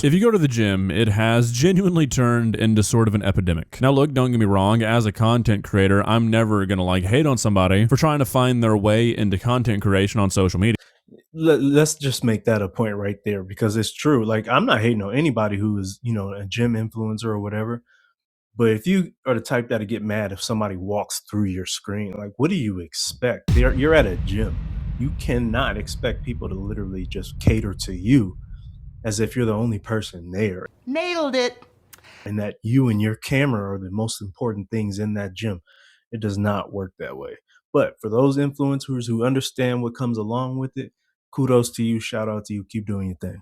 If you go to the gym, it has genuinely turned into sort of an epidemic. Now look, don't get me wrong, as a content creator, I'm never gonna like hate on somebody for trying to find their way into content creation on social media. Let's just make that a point right there because it's true. Like, I'm not hating on anybody who is, a gym influencer or whatever. But if you are the type that'll get mad if somebody walks through your screen, like, what do you expect? You're at a gym. You cannot expect people to literally just cater to you as if you're the only person there Nailed it. and that you and your camera are the most important things in that gym. It does not work that way. But for those influencers who understand what comes along with it, kudos to you. Shout out to you. Keep doing your thing.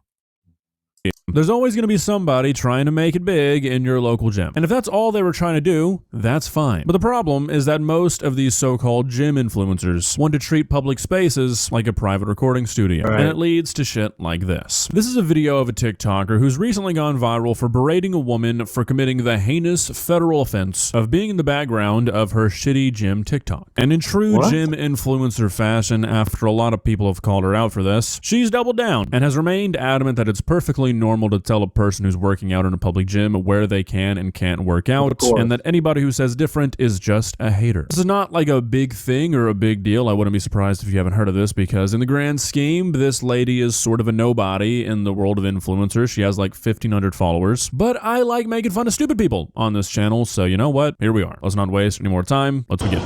There's always going to be somebody trying to make it big in your local gym. And if that's all they were trying to do, that's fine. But the problem is that most of these so-called gym influencers want to treat public spaces like a private recording studio. Right. And it leads to shit like this. This is a video of a TikToker who's recently gone viral for berating a woman for committing the heinous federal offense of being in the background of her shitty gym TikTok. And in true gym influencer fashion, after a lot of people have called her out for this, she's doubled down and has remained adamant that it's perfectly normal to tell a person who's working out in a public gym where they can and can't work out, and that anybody who says different is just a hater. This is not like a big thing or a big deal. I wouldn't be surprised if you haven't heard of this, because in the grand scheme, this lady is sort of a nobody in the world of influencers. She has like 1,500 followers, but I like making fun of stupid people on this channel, so you know what? Here we are. Let's not waste any more time. Let's begin.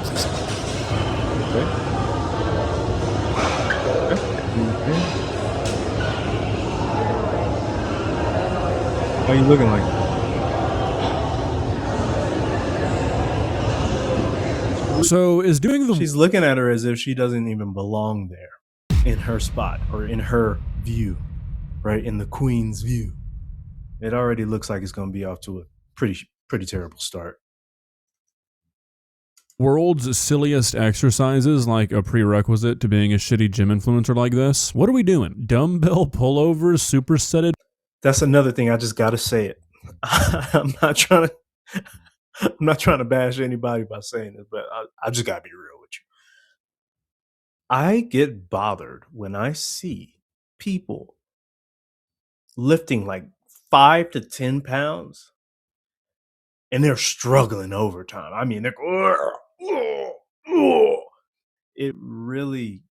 Why are you looking like that? So is doing the... She's looking at her as if she doesn't even belong there in her spot or in her view, right? In the queen's view. It already looks like it's going to be off to a pretty terrible start. World's silliest exercises like a prerequisite to being a shitty gym influencer like this? What are we doing? Dumbbell pullovers, supersetted? That's another thing. I just got to say it. I'm not trying to bash anybody by saying this, but I just got to be real with you. I get bothered when I see people lifting like 5 to 10 pounds and they're struggling overtime. I mean, it really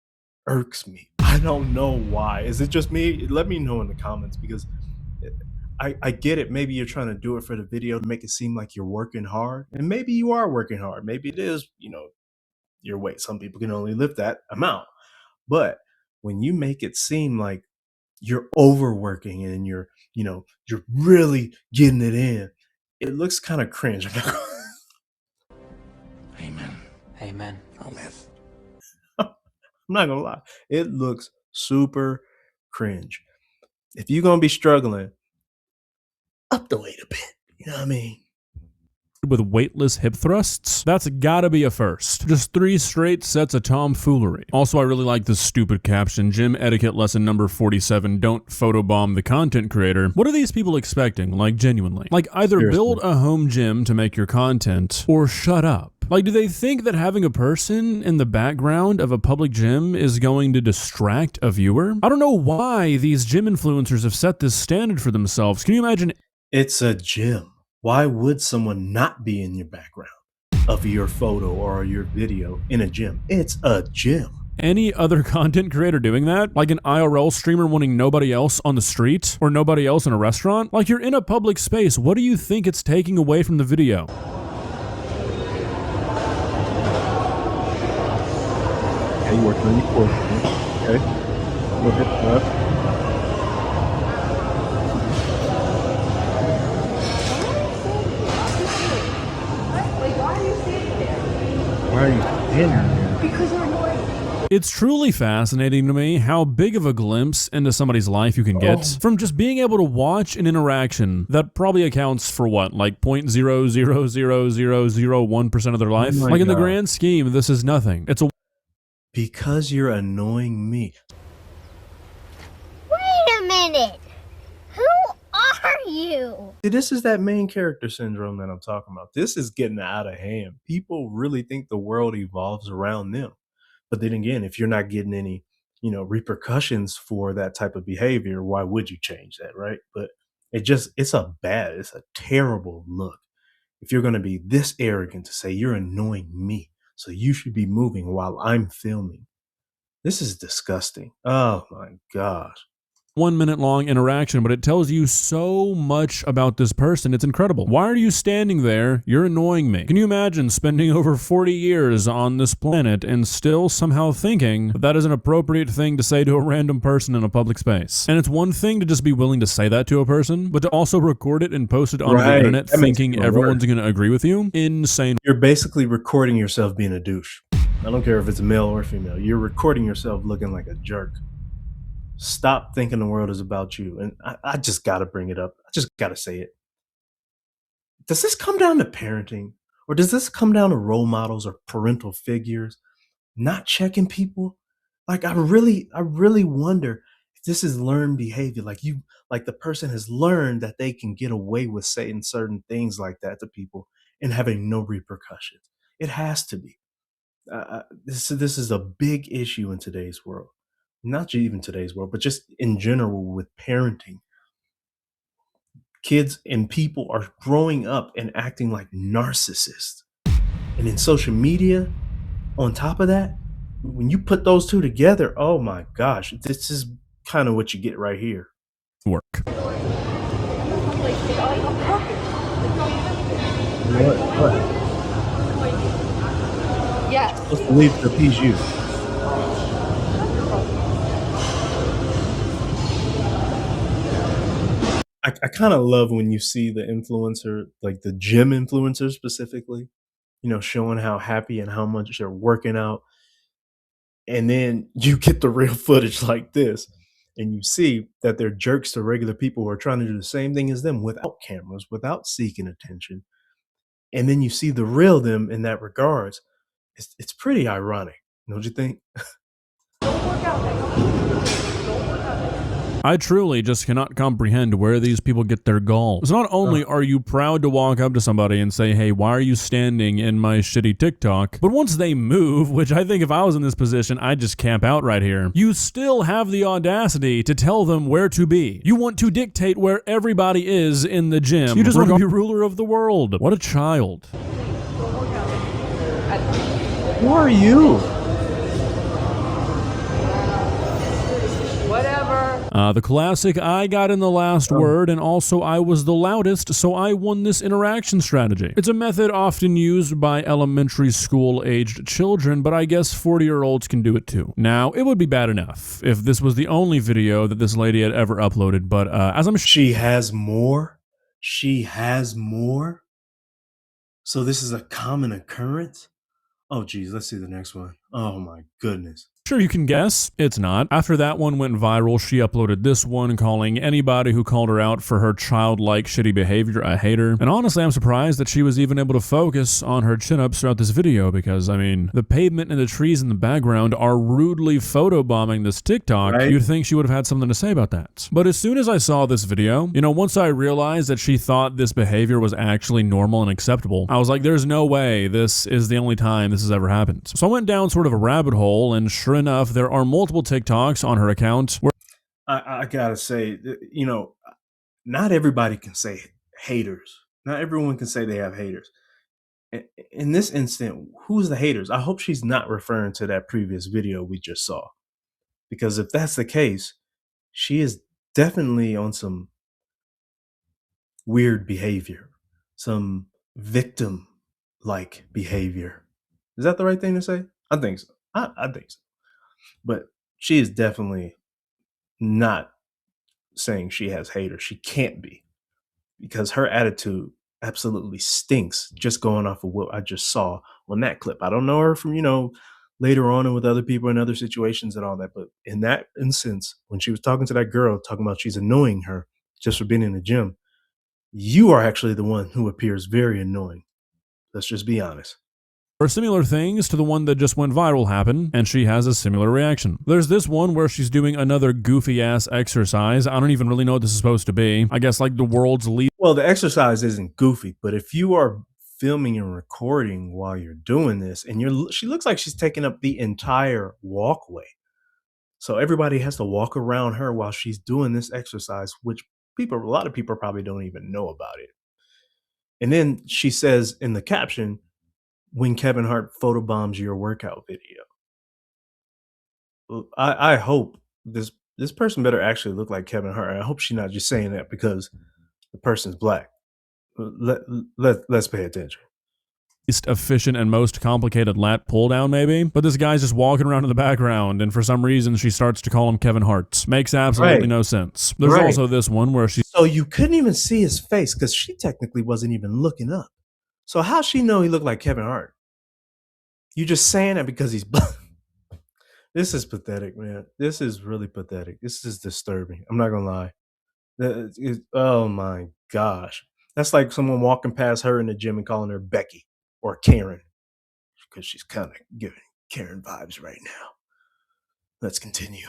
irks me. I don't know why. Is it just me? Let me know in the comments, because I get it. Maybe you're trying to do it for the video to make it seem like you're working hard, and maybe you are working hard. Maybe it is, your weight. Some people can only lift that amount. But when you make it seem like you're overworking and you're really getting it in, it looks kind of cringe. Amen. Amen. Amen. I'm not gonna lie. It looks super cringe. If you're gonna be struggling, up the weight a bit. You know what I mean? With weightless hip thrusts? That's gotta be a first. Just 3 straight sets of tomfoolery. Also, I really like this stupid caption. Gym etiquette lesson number 47. Don't photobomb the content creator. What are these people expecting? Like, genuinely. Like, either Seriously. build a home gym to make your content, or shut up. Like, do they think that having a person in the background of a public gym is going to distract a viewer? I don't know why these gym influencers have set this standard for themselves. Can you imagine? It's a gym. Why would someone not be in your background of your photo or your video in a gym? It's a gym. Any other content creator doing that? Like an IRL streamer wanting nobody else on the street or nobody else in a restaurant? Like, you're in a public space. What do you think it's taking away from the video? Okay, you working on your core. Okay. A little bit left. Why are you standing there? Because you're annoying. It's truly fascinating to me how big of a glimpse into somebody's life you can get from just being able to watch an interaction that probably accounts for what, like 0.00001% of their life? Oh my like, in the God. grand scheme, this is nothing. It's a... Because you're annoying me. Wait a minute. Who are you? See, this is that main character syndrome that I'm talking about. This is getting out of hand. People really think the world evolves around them. But then again, if you're not getting any, repercussions for that type of behavior, why would you change that, right? But It's a terrible look. If you're going to be this arrogant to say you're annoying me, so you should be moving while I'm filming. This is disgusting. Oh my gosh. 1 minute long interaction, but it tells you so much about this person. It's incredible. Why are you standing there? You're annoying me. Can you imagine spending over 40 years on this planet and still somehow thinking that is an appropriate thing to say to a random person in a public space? And it's one thing to just be willing to say that to a person, but to also record it and post it onto the internet thinking everyone's going to agree with you? Insane. You're basically recording yourself being a douche. I don't care if it's a male or female. You're recording yourself looking like a jerk. Stop thinking the world is about you. And I just got to bring it up. I just got to say it. Does this come down to parenting? Or does this come down to role models or parental figures not checking people? Like, I really wonder if this is learned behavior. Like the person has learned that they can get away with saying certain things like that to people and having no repercussions. It has to be. This is a big issue in today's world. Not even today's world, but just in general with parenting. Kids and people are growing up and acting like narcissists. And in social media, on top of that, when you put those two together, oh my gosh, this is kind of what you get right here. Work. What? Yes. Supposed to leave to appease you. I kind of love when you see the influencer, like the gym influencers specifically, showing how happy and how much they're working out. And then you get the real footage like this, and you see that they're jerks to regular people who are trying to do the same thing as them without cameras, without seeking attention. And then you see the real them in that regards. It's pretty ironic, don't you think? I truly just cannot comprehend where these people get their gall. So not only are you proud to walk up to somebody and say, hey, why are you standing in my shitty TikTok? But once they move, which I think if I was in this position, I'd just camp out right here, you still have the audacity to tell them where to be. You want to dictate where everybody is in the gym. You just want to be ruler of the world. What a child. Who are you? The classic, I got in the last word, and also I was the loudest, so I won this interaction strategy. It's a method often used by elementary school-aged children, but I guess 40-year-olds can do it too. Now, it would be bad enough if this was the only video that this lady had ever uploaded, but as I'm She has more? She has more? So this is a common occurrence? Oh, geez, let's see the next one. Oh, my goodness. sure you can guess, it's not. After that one went viral, she uploaded this one calling anybody who called her out for her childlike shitty behavior a hater. And honestly, I'm surprised that she was even able to focus on her chin-ups throughout this video because, I mean, the pavement and the trees in the background are rudely photobombing this TikTok. Right? You'd think she would have had something to say about that. But as soon as I saw this video, you know, once I realized that she thought this behavior was actually normal and acceptable, I was like, there's no way this is the only time this has ever happened. So I went down sort of a rabbit hole, and sure enough, there are multiple TikToks on her account where I gotta say, you know, not everybody can say haters. Not everyone can say they have haters. In this instant, who's the haters? I hope she's not referring to that previous video we just saw. Because if that's the case, she is definitely on some weird behavior, some victim-like behavior. Is that the right thing to say? I think so. I think so. But she is definitely not saying she has haters. She can't be, because her attitude absolutely stinks, just going off of what I just saw on that clip. I don't know her from, you know, later on and with other people in other situations and all that. But in that instance, when she was talking to that girl, talking about she's annoying her just for being in the gym, you are actually the one who appears very annoying. Let's just be honest. similar things to the one that just went viral happen, and she has a similar reaction. There's this one where she's doing another goofy-ass exercise. I don't even really know what this is supposed to be. I guess like the world's least. Well, the exercise isn't goofy, but if you are filming and recording while you're doing this, and she looks like she's taking up the entire walkway. So everybody has to walk around her while she's doing this exercise, which a lot of people probably don't even know about it. And then she says in the caption, when Kevin Hart photobombs your workout video. Well, I hope this person better actually look like Kevin Hart. I hope she's not just saying that because the person's black. Let's pay attention. Efficient and most complicated lat pull down maybe, but this guy's just walking around in the background and for some reason she starts to call him Kevin Hart. Makes absolutely no sense. There's also this one where so you couldn't even see his face because she technically wasn't even looking up. So how she know he looked like Kevin Hart? You just saying that because he's black. This is pathetic, man. This is really pathetic. This is disturbing. I'm not gonna lie. Oh my gosh. That's like someone walking past her in the gym and calling her Becky or Karen because she's kind of giving Karen vibes right now. Let's continue.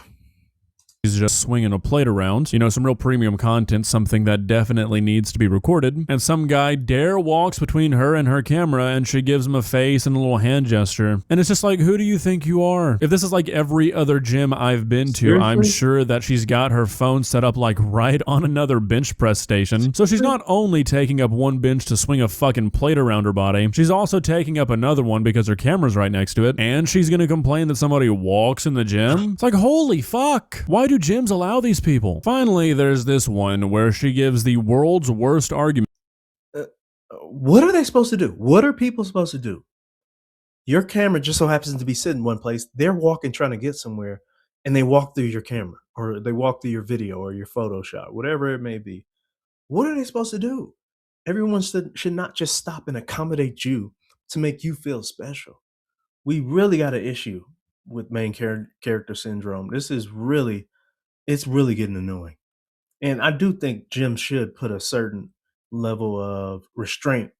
He's just swinging a plate around, you know, some real premium content, something that definitely needs to be recorded. And some guy walks between her and her camera and she gives him a face and a little hand gesture. And it's just like, who do you think you are? If this is like every other gym I've been to, seriously? I'm sure that she's got her phone set up like right on another bench press station. So she's not only taking up one bench to swing a fucking plate around her body, she's also taking up another one because her camera's right next to it. And she's gonna complain that somebody walks in the gym? It's like, holy fuck. Why do gyms allow these people? Finally, there's this one where she gives the world's worst argument. What are they supposed to do? What are people supposed to do? Your camera just so happens to be sitting one place. They're walking trying to get somewhere and they walk through your camera or they walk through your video or your Photoshop, whatever it may be. What are they supposed to do? Everyone should not just stop and accommodate you to make you feel special. We really got an issue with main character syndrome. It's really getting annoying. And I do think gyms should put a certain level of restraint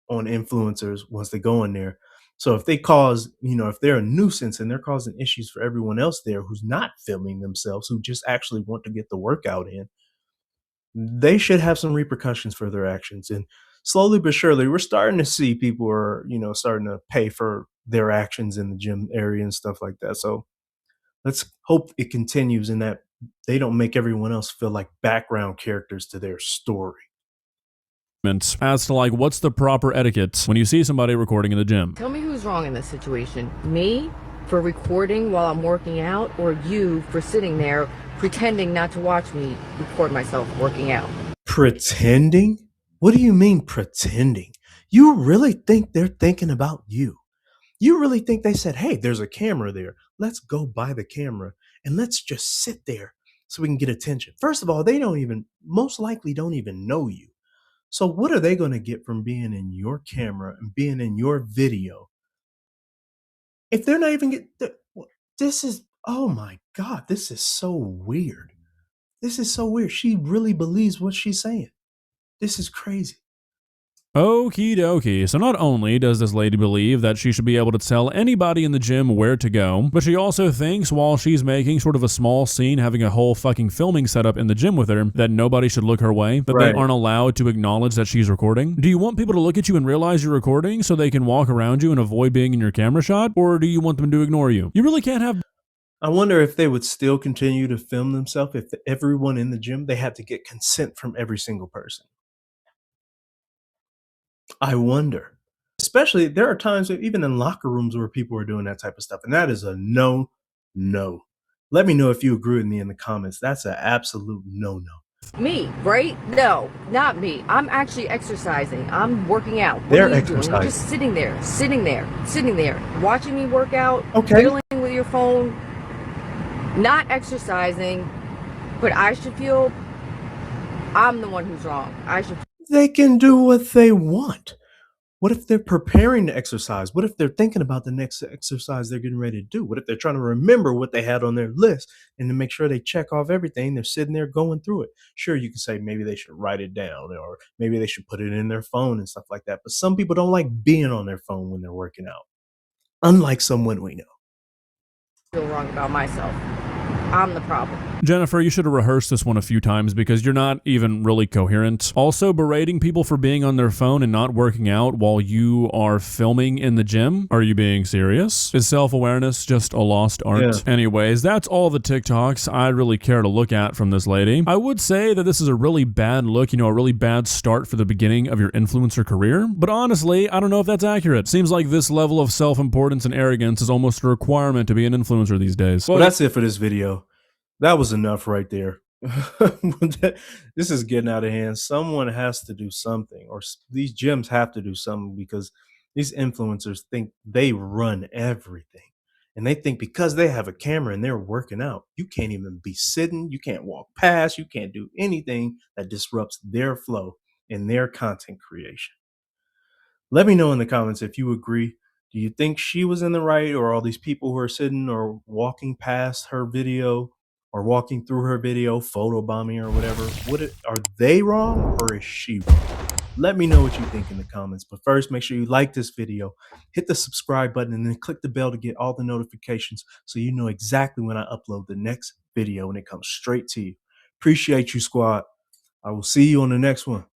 on influencers once they go in there. So if they cause, if they're a nuisance and they're causing issues for everyone else there who's not filming themselves, who just actually want to get the workout in, they should have some repercussions for their actions. And slowly but surely, we're starting to see people are, starting to pay for their actions in the gym area and stuff like that. So let's hope it continues in that they don't make everyone else feel like background characters to their story. As to like, what's the proper etiquette when you see somebody recording in the gym? Tell me who's wrong in this situation. Me for recording while I'm working out, or you for sitting there pretending not to watch me record myself working out? Pretending? What do you mean pretending? You really think they're thinking about you? You really think they said, hey, there's a camera there. Let's go buy the camera and let's just sit there so we can get attention. First of all, they most likely don't even know you. So what are they going to get from being in your camera and being in your video? If they're not even oh my God, this is so weird. This is so weird. She really believes what she's saying. This is crazy. Okie dokie. So not only does this lady believe that she should be able to tell anybody in the gym where to go, but she also thinks while she's making sort of a small scene, having a whole fucking filming setup in the gym with her, that nobody should look her way, that they aren't allowed to acknowledge that she's recording. Do you want people to look at you and realize you're recording so they can walk around you and avoid being in your camera shot? Or do you want them to ignore you? You really can't have... I wonder if they would still continue to film themselves if everyone in the gym, they had to get consent from every single person. I wonder. Especially, there are times even in locker rooms where people are doing that type of stuff, and that is a no. Let me know if you agree with me in the comments. That's an absolute no. Me, right? No, not me. I'm actually exercising. I'm working out. What They're are you exercising. doing? You're just sitting there, watching me work out, Okay. fiddling with your phone, not exercising, but I should feel I'm the one who's wrong. They can do what they want. What if they're preparing to exercise? What if they're thinking about the next exercise they're getting ready to do? What if they're trying to remember what they had on their list and to make sure they check off everything? They're sitting there going through it. Sure, you can say maybe they should write it down or maybe they should put it in their phone and stuff like that. But some people don't like being on their phone when they're working out, unlike someone we know. I feel wrong about myself. I'm the problem. Jennifer, you should have rehearsed this one a few times because you're not even really coherent. Also, berating people for being on their phone and not working out while you are filming in the gym? Are you being serious? Is self-awareness just a lost art? Yeah. Anyways, that's all the TikToks I really care to look at from this lady. I would say that this is a really bad look, a really bad start for the beginning of your influencer career. But honestly, I don't know if that's accurate. Seems like this level of self-importance and arrogance is almost a requirement to be an influencer these days. Well, that's it for this video. That was enough right there. This is getting out of hand. Someone has to do something, or these gyms have to do something, because these influencers think they run everything. And they think because they have a camera and they're working out, you can't even be sitting, you can't walk past, you can't do anything that disrupts their flow and their content creation. Let me know in the comments if you agree. Do you think she was in the right, or all these people who are sitting or walking past her video or walking through her video, photobombing or whatever? Are they wrong, or is she wrong? Let me know what you think in the comments. But first, make sure you like this video, hit the subscribe button, and then click the bell to get all the notifications so you know exactly when I upload the next video and it comes straight to you. Appreciate you, squad. I will see you on the next one.